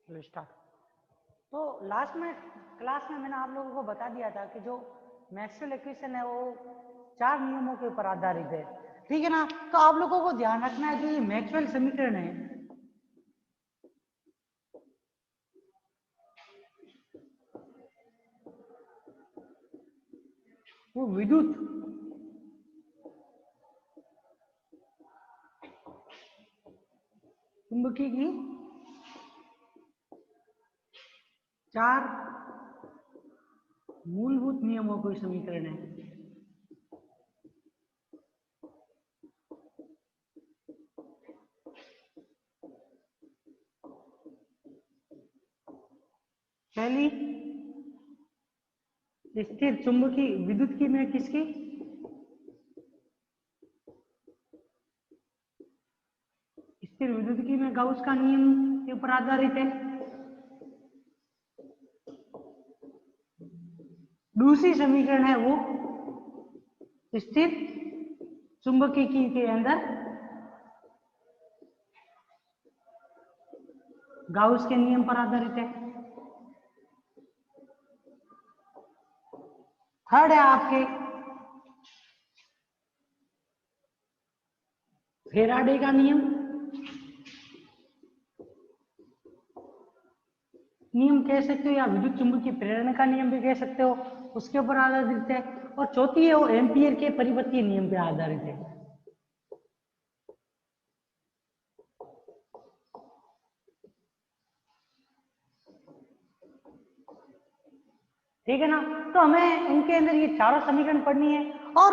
चलो स्टार्ट। तो लास्ट में क्लास में मैंने आप लोगों को बता दिया था कि जो मैक्सवेल इक्वेशन है वो 4 नियमों के ऊपर आधारित है, ठीक है ना। तो आप लोगों को ध्यान रखना है जो ये मैक्सवेल समीकरण है वो विद्युत चुंबकीय की 4 मूलभूत नियमों का समीकरण है। पहली स्थिर चुंबकीय विद्युत की में किसकी स्थिर विद्युत की में गाउस का नियम के ऊपर आधारित है। दूसरी समीकरण है वो स्थिर चुंबकीय के अंदर गाउस के नियम पर आधारित है। थर्ड है आपके फेराडे का नियम कह सकते हो या विद्युत चुंबकीय प्रेरण का नियम भी कह सकते हो, उसके ऊपर आधारित है। और चौथी है वो एम्पियर के परिपथीय नियम पर आधारित है। ठीक है ना। तो हमें इनके अंदर ये चारों समीकरण पढ़नी है। और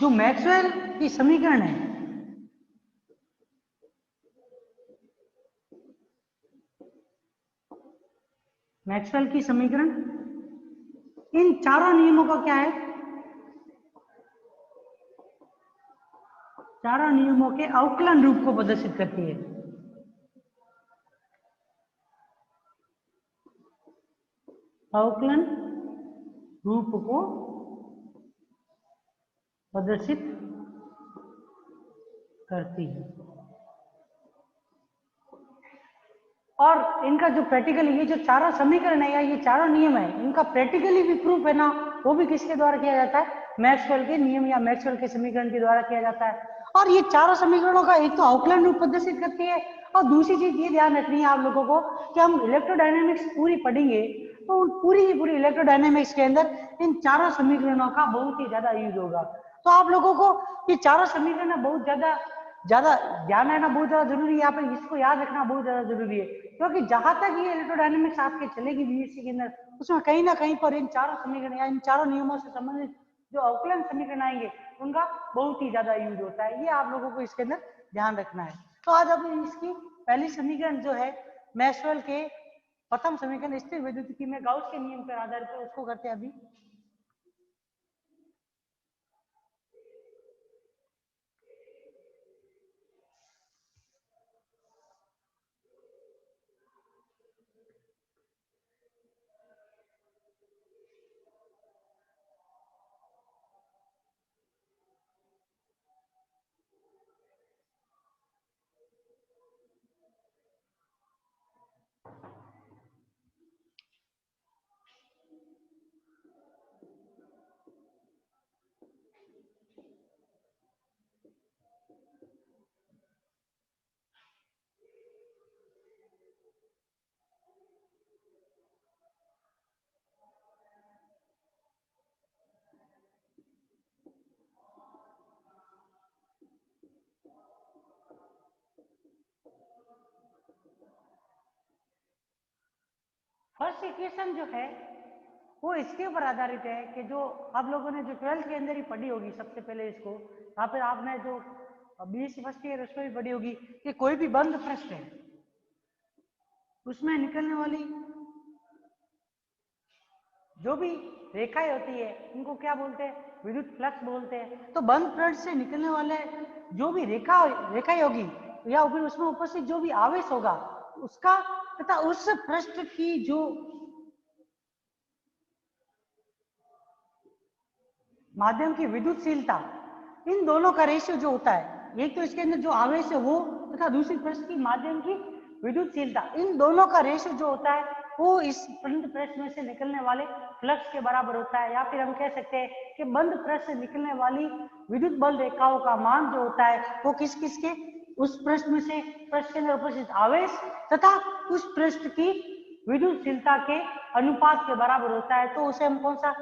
जो मैक्सवेल की समीकरण है मैक्सवेल की समीकरण इन चारों नियमों का क्या है, चारों नियमों के अवकलन रूप को प्रदर्शित करती है। अवकलन रूप को प्रदर्शित करती है। और इनका जो प्रैक्टिकली ये जो चारों समीकरण है या ये चारों नियम है इनका प्रैक्टिकली भी प्रूफ है ना, वो भी किसके द्वारा किया जाता है, मैक्सवेल के नियम या मैक्सवेल के समीकरण के द्वारा किया जाता है। और ये चारों समीकरणों का एक तो अवकलन रूप प्रदर्शित करती है और दूसरी चीज ये ध्यान रखनी है आप लोगों को कि हम इलेक्ट्रोडायनेमिक्स पूरी पढ़ेंगे तो पूरी की पूरी इलेक्ट्रोडायनेमिक्स के अंदर इन चारों समीकरणों का बहुत ही ज्यादा यूज होगा। तो आप लोगों को ये चारों समीकरण बहुत ज्यादा ज्यादा ध्यान रहना बहुत ज्यादा जरूरी है। यहाँ पर इसको याद रखना बहुत ज्यादा जरूरी है क्योंकि जहां तक ये इलेक्ट्रोडायनेमिक्स आपके चलेगी बीएससी के अंदर उसमें कहीं ना कहीं पर इन चारों समीकरण या इन चारों नियमों से संबंधित जो अवकलन समीकरण आएंगे उनका बहुत ही ज्यादा यूज होता है। ये आप लोगों को इसके अंदर ध्यान रखना है। तो आज अब इसकी पहली समीकरण जो है मैक्सवेल के प्रथम समीकरण स्थिर विद्युतिकी में गाउस के नियम पर आधारित है, उसको करते हैं अभी। फर्स्ट इक्वेशन जो है वो इसके ऊपर आधारित है कि जो आप लोगों ने जो 12th के अंदर ही पढ़ी होगी सबसे पहले इसको, या फिर आपने जो बीएससी फर्स्ट ईयर उसमें भी पढ़ी होगी कि कोई भी बंद पृष्ठ है उसमें निकलने वाली जो भी रेखाएं होती है उनको क्या बोलते हैं, विद्युत फ्लक्स बोलते हैं। तो बंद पृष्ठ से निकलने वाले जो भी रेखाएं होगी या फिर उसमें उपस्थित जो भी आवेश होगा उसका तथा उस पृष्ठ की जो माध्यम की विद्युतशीलता, इन दोनों का रेशियो जो होता है, एक तो इसके अंदर जो आवेश है वो तथा दूसरी पृष्ठ की माध्यम की विद्युतशीलता, इन दोनों का रेशो जो होता है वो इस बंद प्रेस में से निकलने वाले फ्लक्स के बराबर होता है। या फिर हम कह सकते हैं कि बंद प्रेस से निकलने वाली विद्युत बल रेखाओं का मान जो होता है वो किस किस के, उस पृष्ठ में से पृष्ठ के अंदर उपस्थित आवेश तथा उस पृष्ठ की विद्युतशीलता के अनुपात के बराबर होता है। तो उसे हम कौन सा,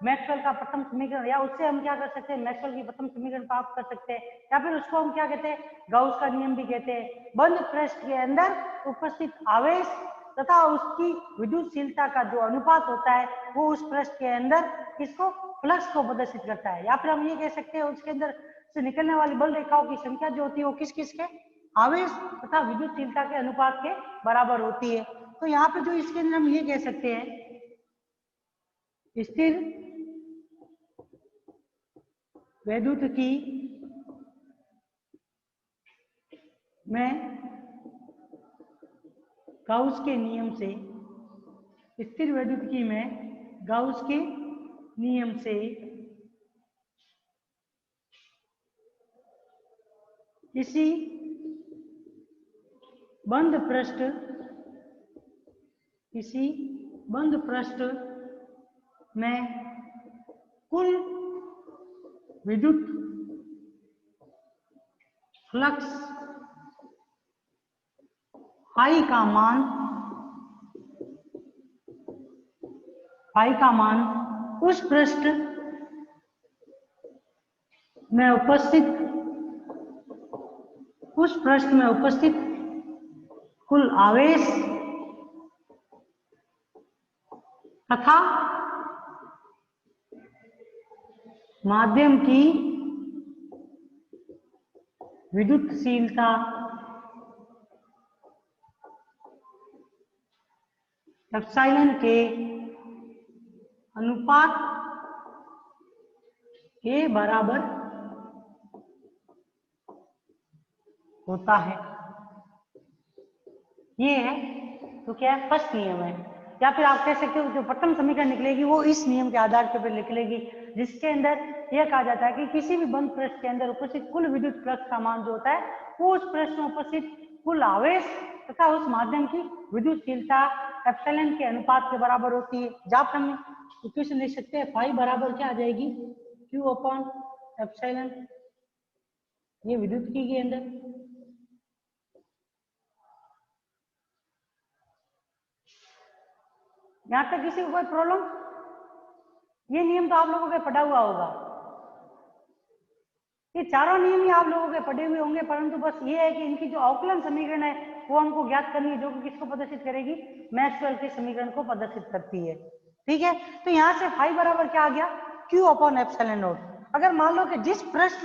मैक्सवेल का प्रथम समीकरण, या उससे हम क्या कर सकते हैं, मैक्सवेल की प्रथम समीकरण प्राप्त कर सकते हैं, या फिर उसको हम क्या कहते हैं, गाउस का नियम भी कहते हैं। बंद पृष्ठ के अंदर उपस्थित आवेश तथा उसकी विद्युतशीलता का जो अनुपात होता है वो उस पृष्ठ के अंदर किसको, फ्लक्स को प्रदर्शित करता है। या फिर हम ये कह सकते हैं उसके अंदर से निकलने वाली बल रेखाओं की संख्या जो होती है वो किस किस के, आवेश तथा विद्युतशीलता के अनुपात के बराबर होती है। तो यहाँ पे जो इसके अंदर हम ये कह सकते हैं, स्थिर वैद्युतिकी में गाउस के नियम से, स्थिर वैद्युतिकी में गाउस के नियम से इसी बंद पृष्ठ, इसी बंद पृष्ठ में कुल विद्युत फ्लक्स फाई का मान, फाई का मान उस पृष्ठ में उपस्थित, उस पृष्ठ में उपस्थित कुल आवेश तथा माध्यम की विद्युतशीलता एप्सिलॉन के अनुपात के बराबर होता है। ये है तो क्या है, फर्स्ट नियम है। या फिर आप कह सकते हो जो प्रथम समीकरण निकलेगी वो इस नियम के आधार के ऊपर निकलेगी, जिसके अंदर यह कहा जाता है कि किसी भी बंद पृष्ठ के अंदर उपस्थित कुल विद्युत फ्लक्स का मान जो होता है वो उस पृष्ठ में उपस्थित कुल आवेश तथा उस माध्यम की विद्युतशीलता एप्सिलॉन के अनुपात के बराबर होती है। जहां पर हम इक्वेशन लिख सकते हैं, फाई बराबर क्या आ जाएगी, क्यू अपॉन एप्सिलॉन, ये विद्युतिकी के अंदर। यहां तक किसी को कोई प्रॉब्लम? ये नियम तो आप लोगों के पढ़ा हुआ होगा, ये चारों नियम ही आप लोगों के पढ़े हुए होंगे, परंतु बस ये है कि इनकी जो अवकलन समीकरण है वो हमको ज्ञात करनी है, जो कि किसको प्रदर्शित करेगी, मैक्सवेल के समीकरण को प्रदर्शित करती है। ठीक है, तो यहाँ से फाई बराबर क्या आ गया, क्यू अपॉन एप्सिलॉन नॉट। अगर मान लो कि जिस पृष्ठ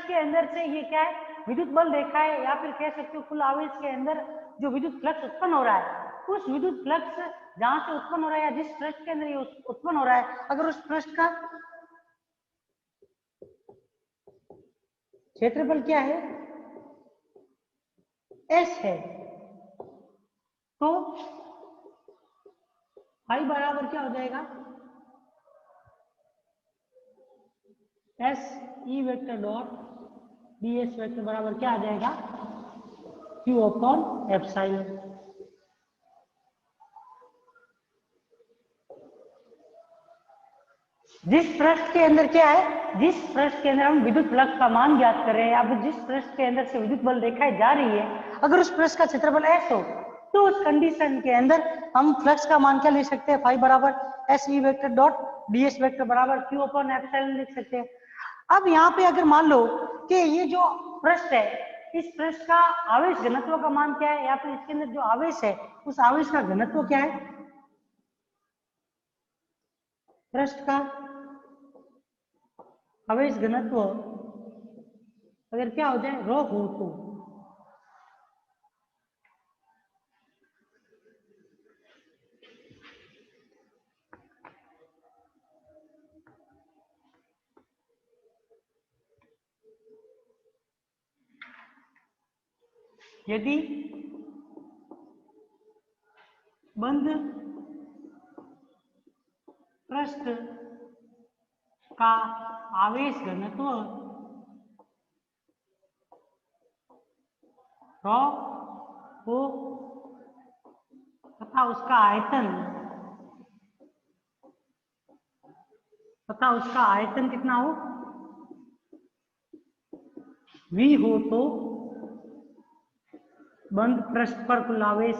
के अंदर से ये क्या है, विद्युत बल देखा है, या फिर कह सकते हो कुल आवेश के अंदर जो विद्युत फ्लक्स उत्पन्न हो रहा है, उस विद्युत फ्लक्स जहां से उत्पन्न हो रहा है या जिस पृष्ठ के अंदर ये उत्पन्न हो रहा है, अगर उस पृष्ठ का क्षेत्रफल क्या है, एस है, तो फाई बराबर क्या हो जाएगा, S E vector dot ds एस वेक्टर बराबर क्या आ जाएगा, क्यू अपॉन एप्सिलॉन। जिस पृष्ठ के अंदर क्या है, जिस पृष्ठ के अंदर हम विद्युत फ्लक्स का मान ज्ञात कर रहे हैं, या फिर जिस पृष्ठ के अंदर से विद्युत बल दिखाई जा रही है, अगर उस पृष्ठ का क्षेत्रफल एस हो तो उस कंडीशन के अंदर हम फ्लक्स का मान क्या ले सकते हैं, फाई बराबर S E vector dot ds एस वेक्टर बराबर क्यू अपॉन एप्सिलॉन लिख सकते हैं। अब यहाँ पे अगर मान लो कि ये जो पृष्ठ है, इस पृष्ठ का आवेश घनत्व का मान क्या है, या फिर इसके अंदर जो आवेश है उस आवेश का घनत्व क्या है, पृष्ठ का आवेश घनत्व अगर क्या हो जाए, रो हो, तो यदि बंद पृष्ठ का आवेश घनत्व रॉ हो तथा उसका आयतन कितना हो, V हो तो बंद पृष्ठ पर कुल आवेश,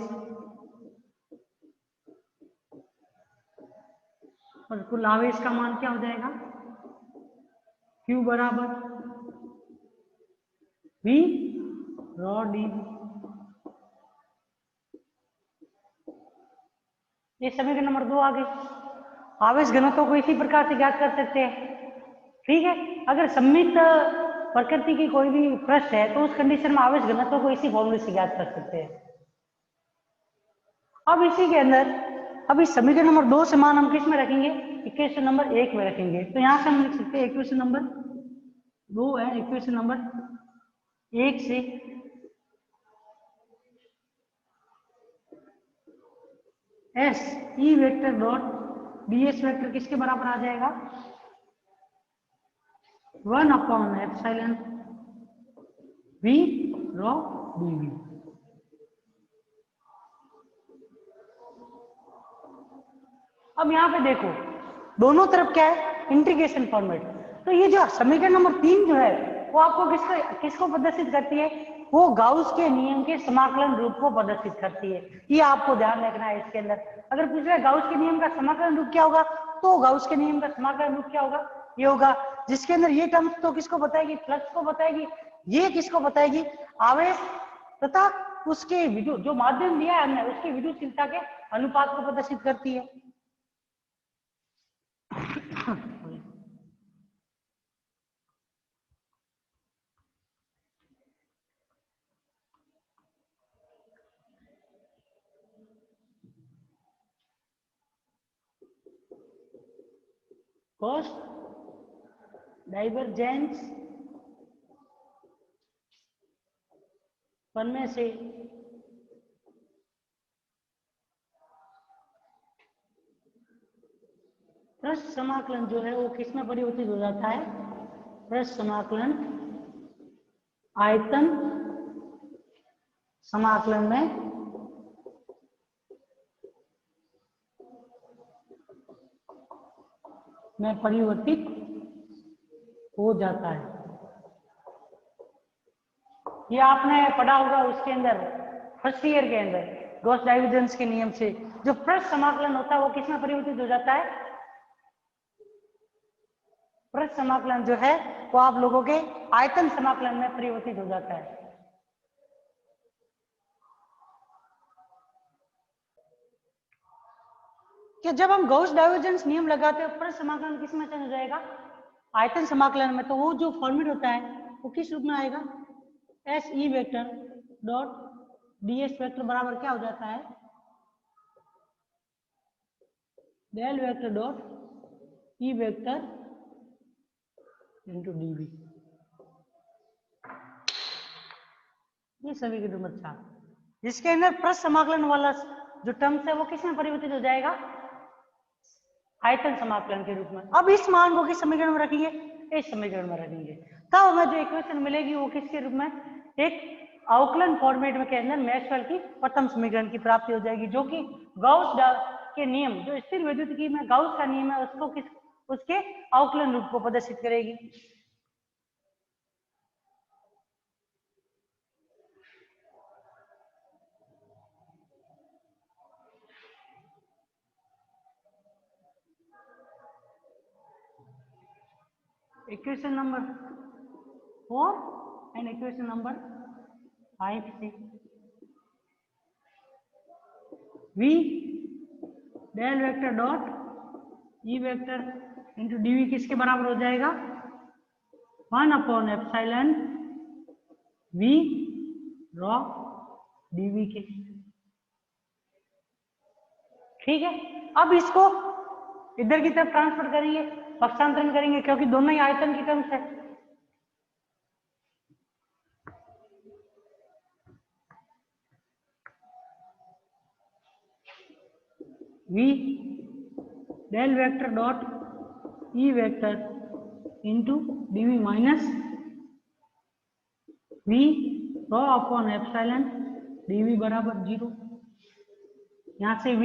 और कुल आवेश का मान क्या हो जाएगा, Q बराबर V रॉ dV। ये समीकरण नंबर 2 आ गई। आवेश घनत्व को इसी प्रकार से ज्ञात कर सकते हैं। ठीक है, अगर सममित प्रकृति की कोई भी पृष्ठ है तो उस कंडीशन में आवेश घनत्व को इसी फॉर्मूले से ज्ञात कर सकते हैं। अब इसी के अंदर अब इस समीकरण नंबर 2 से मान हम किस में रखेंगे, इक्वेशन नंबर 1 में रखेंगे। तो यहां से हम लिख सकते हैं इक्वेशन नंबर 2 है, इक्वेशन नंबर 1 से S E vector dot ds एस वेक्टर किसके बराबर आ जाएगा, 1/ε V रॉ dV। अब यहां पे देखो दोनों तरफ क्या है, इंटीग्रेशन फॉर्मेट। तो ये जो समीकरण नंबर 3 जो है वो आपको किसको प्रदर्शित करती है, वो गाउस के नियम के समाकलन रूप को प्रदर्शित करती है। ये आपको ध्यान रखना है इसके अंदर। अगर पूछे गाउस के नियम का समाकलन रूप क्या होगा, तो गाउस के नियम का समाकलन रूप क्या होगा, ये होगा जिसके अंदर ये टर्म्स तो किसको बताएगी, फ्लक्स को बताएगी, ये किसको बताएगी, आवेश तथा उसके विद्युत जो माध्यम दिया है हमने उसकी विद्युतशीलता के अनुपात को प्रदर्शित करती है। कॉस डाइवर्जेंस पढ़ने से पृष्ठ समाकलन जो है वो किस में परिवर्तित हो जाता है, पृष्ठ समाकलन आयतन समाकलन में परिवर्तित हो जाता है। ये आपने पढ़ा होगा उसके अंदर फर्स्ट ईयर के अंदर गॉस डाइवर्जेंस के नियम से जो पृष्ठ समाकलन होता है वो किस में परिवर्तित हो जाता है, पृष्ठ समाकलन जो है वो आप लोगों के आयतन समाकलन में परिवर्तित हो जाता है। कि जब हम गॉस डाइवर्जेंस नियम लगाते हैं पृष्ठ समाकलन किस में चेंज हो जाएगा, आयतन समाकलन में। तो वो जो फॉर्मेट होता है वो किस रूप में आएगा, S E vector dot ds एस वेक्टर बराबर क्या हो जाता है, del vector dot E vector into dv. ये समीकरण नंबर 4 जिसके अंदर पृष्ठ समाकलन वाला जो टर्म्स है वो किस में परिवर्तित हो जाएगा, आयतन समाकलन के रूप में। अब इस मान को किस समीकरण में रखेंगे, इस समीकरण में रखेंगे। तब हमें जो इक्वेशन मिलेगी वो किसके रूप में, एक अवकलन फॉर्मेट में के अंदर मैक्सवेल की प्रथम समीकरण की प्राप्ति हो जाएगी, जो कि गाउस के नियम जो स्थिर विद्युतिकी में गाउस का नियम है उसको उसके अवकलन रूप को प्रदर्शित करेगी। Equation number 4 and equation number 5 से V del vector dot E vector into dv किसके बराबर हो जाएगा, 1/ε V रॉ dV के। ठीक है, अब इसको इधर की तरफ ट्रांसफर करेंगे, पक्षांतरण करेंगे क्योंकि दोनों ही आयतन की टर्म्स है। V del vector dot E vector into dv minus V rho upon epsilon dv बराबर 0। यहां से v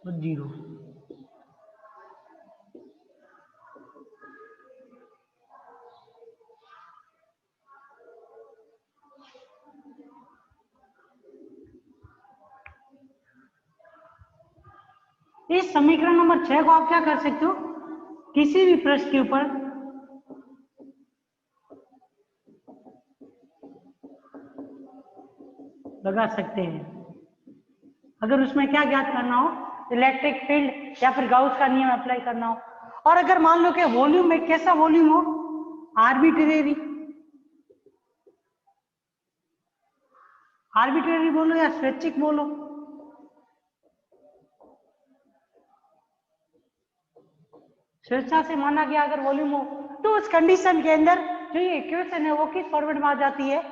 तो 0। इस समीकरण नंबर 6 को आप क्या कर सकते हो, किसी भी पृष्ठ के ऊपर लगा सकते हैं। अगर उसमें क्या ज्ञात करना हो, इलेक्ट्रिक फील्ड या फिर गाउस का नियम अप्लाई करना हो, और अगर मान लो कि वॉल्यूम में कैसा वॉल्यूम हो, आर्बिट्रेरी बोलो या स्वैच्छिक बोलो, स्वेच्छा से माना गया अगर वॉल्यूम हो, तो उस कंडीशन के अंदर जो ये इक्वेशन है वो किस फॉर्मेट में आ जाती है,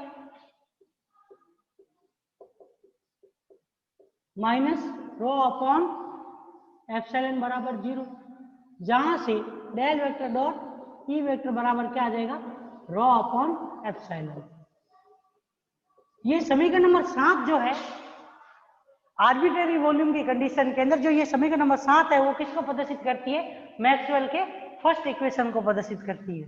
माइनस रो अपॉन एप्सिलॉन बराबर 0, जहां से del vector dot E vector बराबर क्या आ जाएगा, रो अपॉन एप्सिलॉन। ये समीकरण नंबर 7 जो है आर्बिट्रेरी वॉल्यूम की कंडीशन के अंदर, जो ये समीकरण नंबर 7 है वो किसको प्रदर्शित करती है, मैक्सवेल के फर्स्ट इक्वेशन को प्रदर्शित करती है।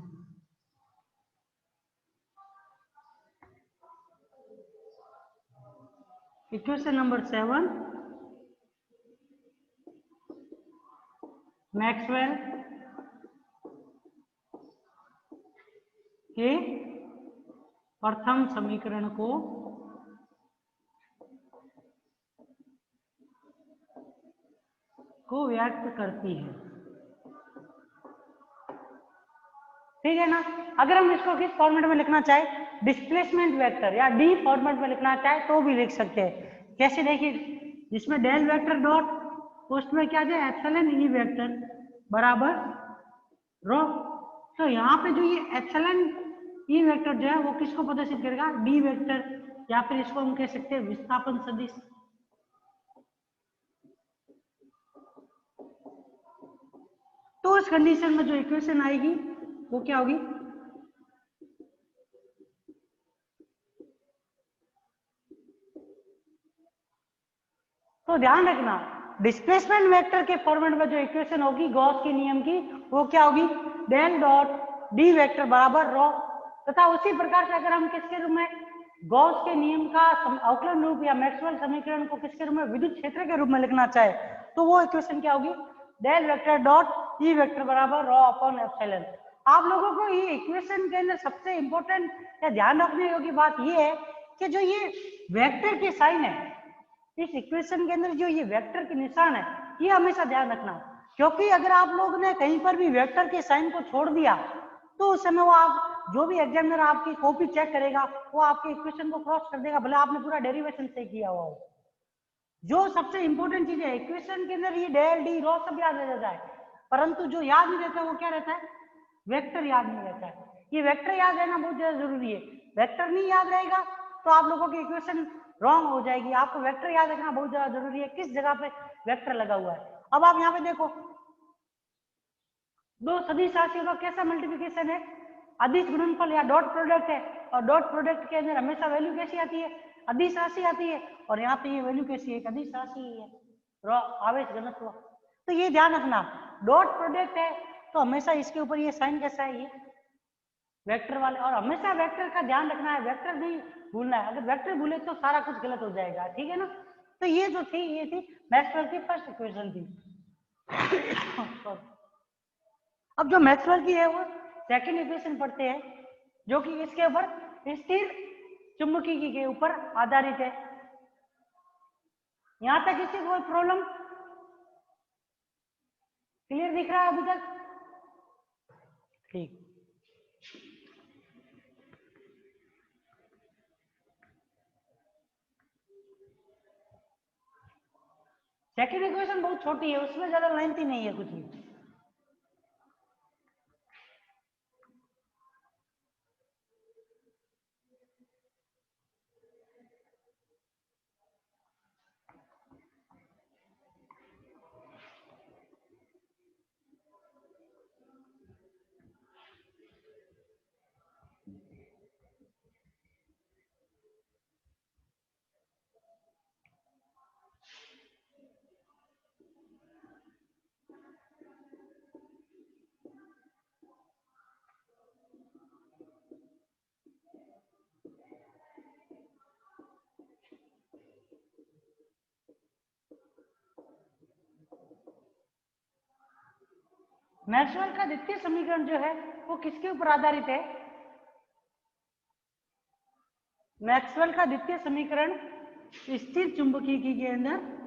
इक्वेशन नंबर 7 मैक्सवेल के प्रथम समीकरण को व्यक्त करती है। ठीक है ना। अगर हम इसको किस फॉर्मेट में लिखना चाहे, डिस्प्लेसमेंट वेक्टर या डी फॉर्मेट में लिखना चाहे तो भी लिख सकते हैं। कैसे, देखिए, जिसमें डेल वेक्टर डॉट उसमें क्या जाए, एप्सिलॉन ई वेक्टर बराबर रो। तो यहाँ पे जो ये एप्सिलॉन ई वेक्टर जो है वो किसको प्रदर्शित करेगा, डी वेक्टर, या फिर इसको हम कह सकते हैं विस्थापन सदिश। तो इस कंडीशन में जो इक्वेशन आएगी वो क्या होगी, तो ध्यान रखना डिस्प्लेसमेंट वेक्टर के फॉर्मेट में जो इक्वेशन होगी गॉस के नियम की, वो क्या होगी, डेल डॉट डी वेक्टर बराबर रो। तथा उसी प्रकार से अगर हम किसके रूप में गॉस के नियम का अवकलन रूप या मैक्सवेल समीकरण को किसके रूप में, विद्युत क्षेत्र के रूप में लिखना चाहे तो वो इक्वेशन क्या होगी, del vector dot E vector बराबर रो अपॉन एप्सिलॉन। आप लोगों को ये इक्वेशन के अंदर सबसे इंपॉर्टेंट या ध्यान रखने योग्य बात ये है कि जो ये वेक्टर के साइन है इस इक्वेशन के अंदर, जो ये वेक्टर के निशान है, ये हमेशा ध्यान रखना, क्योंकि अगर आप लोग ने कहीं पर भी वेक्टर के साइन को छोड़ दिया तो उस समय वो आप जो भी एग्जामिनर आपकी कॉपी चेक करेगा वो आपके इक्वेशन को क्रॉस कर देगा, भले आपने पूरा डेरिवेशन से किया हुआ हो। जो सबसे इंपॉर्टेंट चीज है इक्वेशन के अंदर, ये डेल डी रो सब याद रह जाता है, परंतु जो याद नहीं रहता वो क्या रहता है, वेक्टर याद नहीं रहता है। ये वेक्टर याद रहना बहुत ज्यादा जरूरी है। वेक्टर नहीं याद रहेगा तो आप लोगों की इक्वेशन रॉन्ग हो जाएगी। आपको वेक्टर याद रखना बहुत ज्यादा जरूरी है, किस जगह पे वेक्टर लगा हुआ है। अब आप यहाँ पे देखो, दो सदिश राशियों का कैसा मल्टीप्लिकेशन है, अदिश गुणनफल या डॉट प्रोडक्ट है, और डॉट प्रोडक्ट के अंदर हमेशा वैल्यू कैसी आती है, अदिश राशि आती है, और यहाँ पे ये वैल्यू कैसी है, अदिश राशि ही है, आवेश घनत्व। तो ये ध्यान रखना, डॉट प्रोडक्ट है तो हमेशा इसके ऊपर ये साइन कैसा है, ये वेक्टर वाले, और हमेशा वेक्टर का ध्यान रखना है, वेक्टर नहीं भूलना है। अगर वेक्टर भूले तो सारा कुछ गलत हो जाएगा, ठीक है ना। तो ये जो थी ये थी मैक्सवेल की फर्स्ट इक्वेशन थी। अब जो मैक्सवेल की है वो सेकंड इक्वेशन पढ़ते हैं, जो कि इसके ऊपर स्थिर चुंबकीय के ऊपर आधारित है। यहां तक किसी कोई प्रॉब्लम क्लियर दिख रहा है अभी तक? ठीक। सेकंड इक्वेशन बहुत छोटी है, उसमें ज्यादा लेंथी नहीं है कुछ भी। मैक्सवेल का द्वितीय समीकरण जो है वो किसके ऊपर आधारित है? मैक्सवेल का द्वितीय समीकरण स्थिर चुंबकीय के अंदर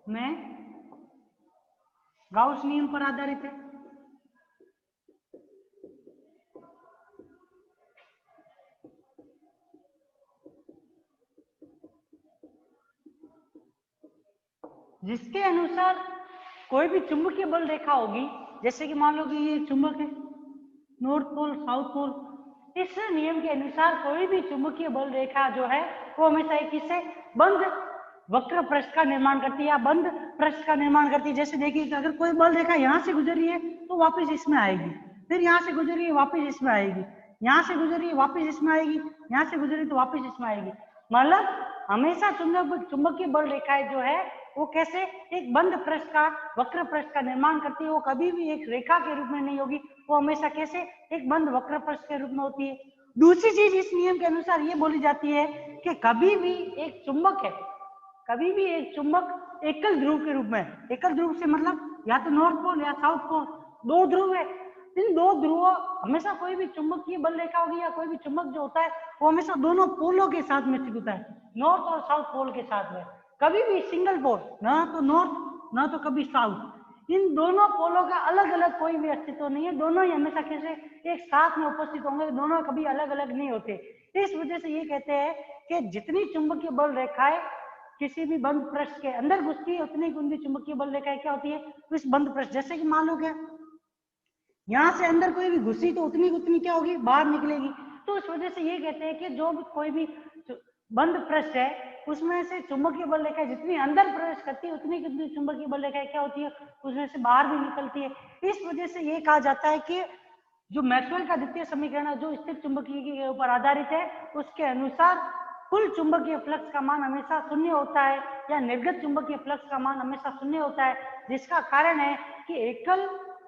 में गाउस नियम पर आधारित है। जिसके अनुसार कोई भी चुंबकीय बल रेखा होगी, जैसे कि मान लो कि ये चुंबक है, नॉर्थ पोल साउथ पोल, इस नियम के अनुसार कोई भी चुंबकीय बल रेखा जो है वो हमेशा एक किससे बंद वक्र पृष्ठ का निर्माण करती है या बंद पृष्ठ का निर्माण करती है। जैसे देखिए कि अगर कोई बल रेखा यहाँ से गुजर रही है तो वापस इसमें आएगी, फिर यहाँ से गुजर रही है वापस इसमें आएगी, यहाँ से गुजर रही है वापस इसमें आएगी, यहाँ से गुजर रही तो वापस इसमें आएगी। मतलब हमेशा चुंबकीय बल रेखाएं जो है वो कैसे एक बंद पृष्ठ का वक्र पृष्ठ का निर्माण करती है। वो कभी भी एक रेखा के रूप में नहीं होगी, वो हमेशा कैसे एक बंद वक्र पृष्ठ के रूप में होती है। दूसरी चीज इस नियम के अनुसार ये बोली जाती है कि कभी भी एक चुंबक है, कभी भी एक चुंबक एकल ध्रुव के रूप में, एकल ध्रुव से मतलब या तो नॉर्थ पोल या साउथ पोल, दो ध्रुव है, इन दो ध्रुवों हमेशा कोई भी चुंबकीय बल रेखा होगी या कोई भी चुंबक जो होता है वो हमेशा दोनों पोलों के साथ में स्थित होता है, नॉर्थ और साउथ पोल के साथ में। कभी भी सिंगल पोल, ना तो नॉर्थ ना तो कभी साउथ, इन दोनों पोलों का अलग अलग कोई भी अस्तित्व नहीं है, दोनों ही हमेशा कैसे एक साथ में उपस्थित होंगे, दोनों कभी अलग अलग नहीं होते। इस वजह से ये कहते हैं कि जितनी चुंबकीय बल रेखाएं किसी भी बंद पृष्ठ के अंदर घुसती है उतनी उनकी चुंबकीय बल रेखाएं क्या होती है इस बंद पृष्ठ। जैसे कि मान लो क्या यहाँ से अंदर कोई भी घुसी तो उतनी उतनी क्या होगी बाहर निकलेगी। तो इस वजह से ये कहते हैं कि जो भी कोई भी बंद पृष्ठ है उसमें से चुंबकीय बल रेखाएं जितनी अंदर प्रवेश करती है उतनी कितनी चुंबकीय बल रेखाएं क्या होती है उसमें से बाहर भी निकलती है। इस वजह से ये कहा जाता है कि जो मैक्सवेल का द्वितीय समीकरण है जो स्थिर चुंबकीय के ऊपर आधारित है उसके अनुसार कुल चुंबकीय फ्लक्स का मान हमेशा शून्य होता है या निर्गत चुंबकीय फ्लक्स का मान हमेशा शून्य होता है, जिसका कारण है कि एकल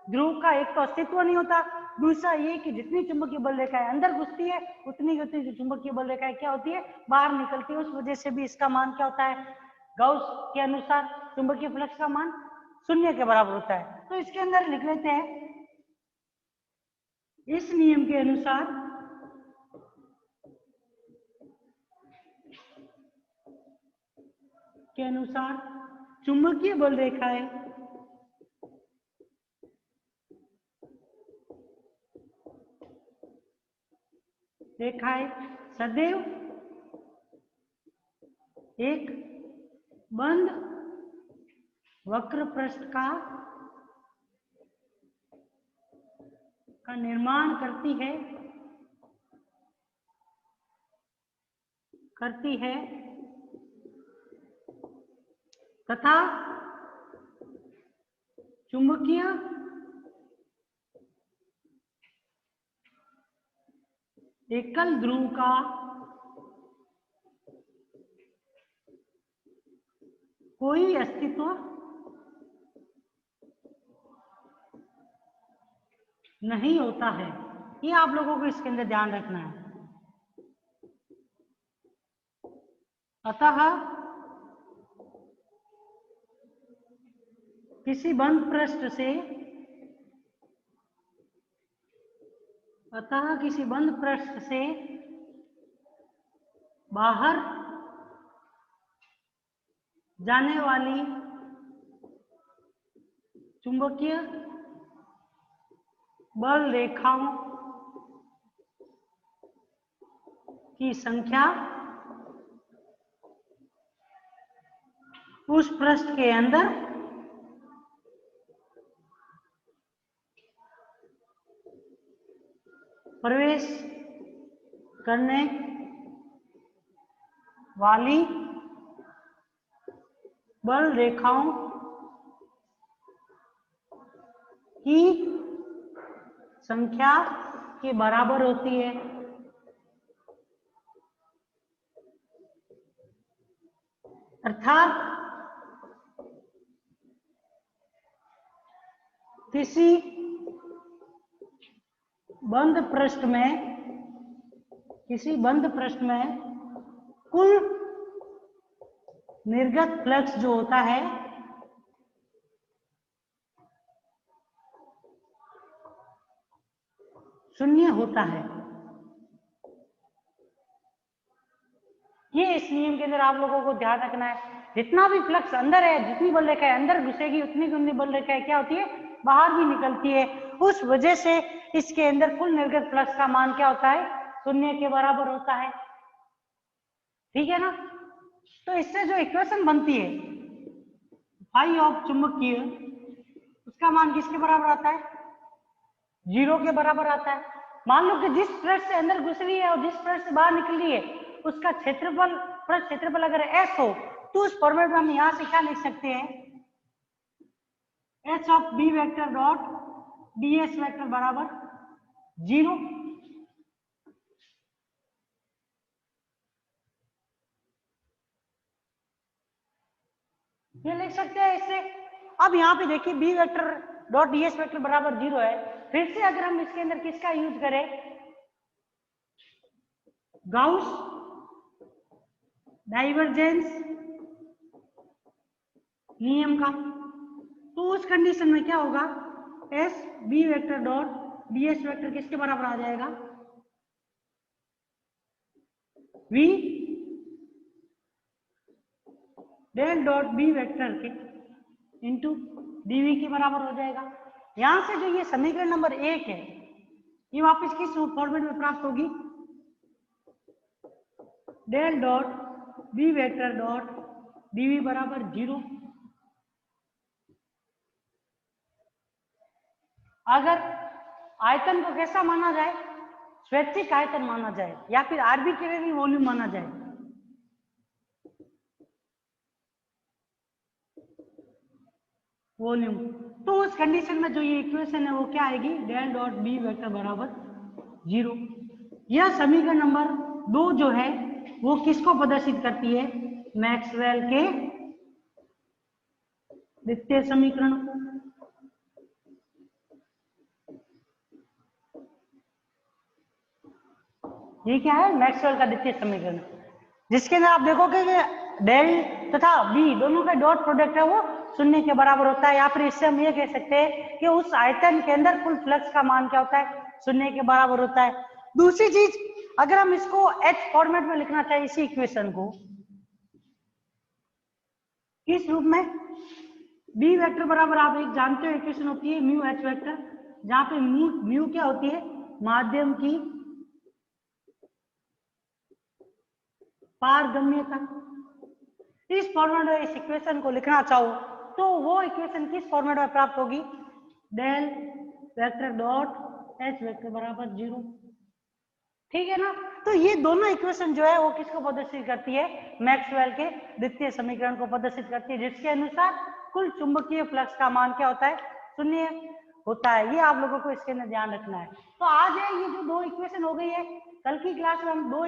ध्रुव का एक तो अस्तित्व नहीं होता, दूसरा ये कि जितनी चुंबकीय बल रेखाएं अंदर घुसती है उतनी जो चुंबकीय बल रेखाएं क्या होती है बाहर निकलती है। उस वजह से भी इसका मान क्या होता है गाउस के अनुसार चुंबकीय फ्लक्स का मान शून्य के बराबर होता है। तो इसके अंदर लिख लेते हैं इस नियम के अनुसार चुंबकीय बल रेखाएं सदैव एक बंद वक्र पृष्ठ का निर्माण करती है तथा चुंबकीय एकल ध्रुव का कोई अस्तित्व नहीं होता है। ये आप लोगों को इसके अंदर ध्यान रखना है। अतः किसी बंद पृष्ठ से बाहर जाने वाली चुंबकीय बल रेखाओं की संख्या उस पृष्ठ के अंदर प्रवेश करने वाली बल रेखाओं की संख्या के बराबर होती है। अर्थात किसी बंद पृष्ठ में कुल निर्गत फ्लक्स जो होता है शून्य होता है। ये इस नियम के अंदर आप लोगों को ध्यान रखना है। जितना भी फ्लक्स अंदर है, जितनी बल रेखा है अंदर घुसेगी, उतनी बल रेखा है क्या होती है, बाहर भी निकलती है। उस वजह से इसके अंदर कुल निर्गत फ्लक्स का मान क्या होता है, शून्य के बराबर होता है। ठीक है ना। तो इससे जो इक्वेशन बनती है फाई ऑफ चुंबकीय, उसका मान किसके बराबर आता है, 0 के बराबर आता है। मान लो कि जिस पृष्ठ से अंदर घुस रही है और जिस पृष्ठ से बाहर निकल रही है उसका क्षेत्रफल, पृष्ठ क्षेत्रफल अगर s हो तो उस फॉर्मेट में हम यहां से क्या लिख सकते हैं, h of b vector dot ds vector बराबर 0। ये लिख सकते हैं इससे। अब यहाँ पे देखिए b vector dot ds vector बराबर 0 है। फिर से अगर हम इसके अंदर किसका यूज करें, गाउस डाइवर्जेंस नियम का, तो उस कंडीशन में क्या होगा, S B vector dot ds vector किसके बराबर आ जाएगा, v del dot B vector के इंटू dv के बराबर हो जाएगा। यहां से जो ये समीकरण नंबर 1 है ये वापस किस फॉर्मेट में प्राप्त होगी, del dot B vector dot dv बराबर 0। अगर आयतन को कैसा माना जाए, स्वैच्छिक आयतन माना जाए या फिर आर्बिट्रेरी वॉल्यूम माना जाए, वॉल्यूम, तो उस कंडीशन में जो ये इक्वेशन है वो क्या आएगी, डेल डॉट बी वेक्टर बराबर 0। यह समीकरण नंबर 2 जो है वो किसको प्रदर्शित करती है, मैक्सवेल के द्वितीय समीकरण। ये क्या है, मैक्सवेल का द्वितीय समीकरण, जिसके अंदर आप देखोगे कि डेल तथा बी दोनों का डॉट प्रोडक्ट है वो शून्य के बराबर होता है। या फिर इससे हम ये कह सकते हैं कि उस आयतन के अंदर कुल फ्लक्स का मान क्या होता है, शून्य के बराबर होता है। दूसरी चीज, अगर हम इसको एच फॉर्मेट में लिखना चाहे इसी इक्वेशन को, किस रूप में, बी वेक्टर बराबर आप एक जानते हो इक्वेशन होती है म्यू एच वेक्टर, जहां पे म्यू क्या होती है, माध्यम की पारगम्यता। इस फॉर्मेट में इस इक्वेशन को लिखना चाहो तो वो इक्वेशन किस फॉर्मेट में प्राप्त होगी, del vector dot H vector बराबर 0। ठीक है ना। तो ये दोनों इक्वेशन जो है वो किसको प्रदर्शित करती है, मैक्सवेल के द्वितीय समीकरण को प्रदर्शित करती है, जिसके अनुसार कुल चुंबकीय फ्लक्स का मान क्या होता है, शून्य होता है। ये आप लोगों को इसके अंदर ध्यान रखना है। तो आज है ये जो दो इक्वेशन हो गई है, कल की क्लास में हम दो